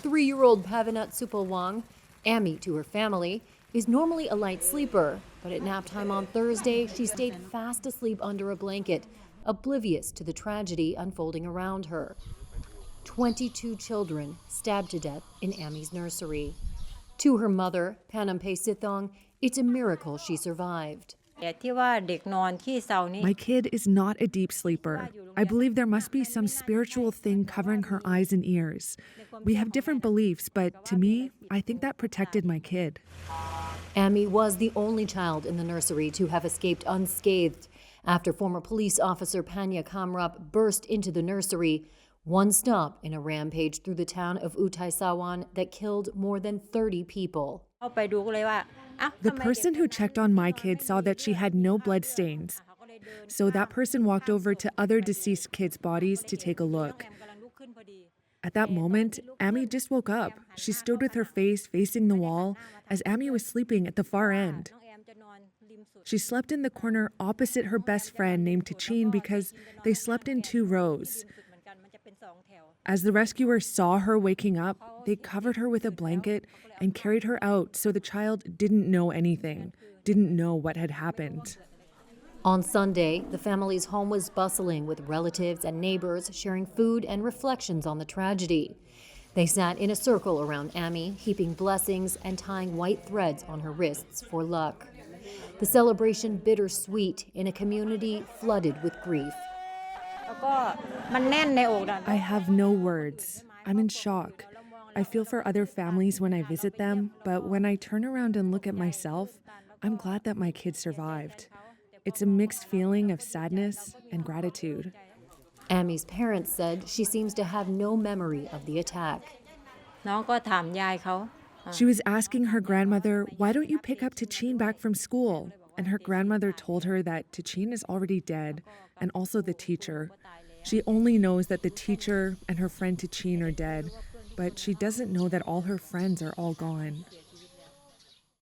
3-year-old Paveenut Supolwong, Ammy to her family, is normally a light sleeper, but at nap time on Thursday, she stayed fast asleep under a blanket, oblivious to the tragedy unfolding around her. 22 children stabbed to death in Ammy's nursery. To her mother, Paveenut, it's a miracle she survived. My kid is not a deep sleeper. I believe there must be some spiritual thing covering her eyes and ears. We have different beliefs, but to me, I think that protected my kid. Ammy was the only child in the nursery to have escaped unscathed after former police officer Panya Kamrup burst into the nursery, one stop in a rampage through the town of Utaysawan that killed more than 30 people. The person who checked on my kid saw that she had no blood stains. So that person walked over to other deceased kids' bodies to take a look. At that moment, Ammy just woke up. She stood with her face facing the wall as Ammy was sleeping at the far end. She slept in the corner opposite her best friend named Tichin because they slept in 2 rows. As the rescuers saw her waking up, they covered her with a blanket and carried her out so the child didn't know anything, didn't know what had happened. On Sunday, the family's home was bustling with relatives and neighbors sharing food and reflections on the tragedy. They sat in a circle around Ammy, heaping blessings and tying white threads on her wrists for luck. The celebration bittersweet in a community flooded with grief. I have no words. I'm in shock. I feel for other families when I visit them, but when I turn around and look at myself, I'm glad that my kid survived. It's a mixed feeling of sadness and gratitude. Ammy's parents said she seems to have no memory of the attack. She was asking her grandmother, "Why don't you pick up Tichin back from school?" And her grandmother told her that Tichin is already dead, and also the teacher. She only knows that the teacher and her friend Tichin are dead, but she doesn't know that all her friends are all gone.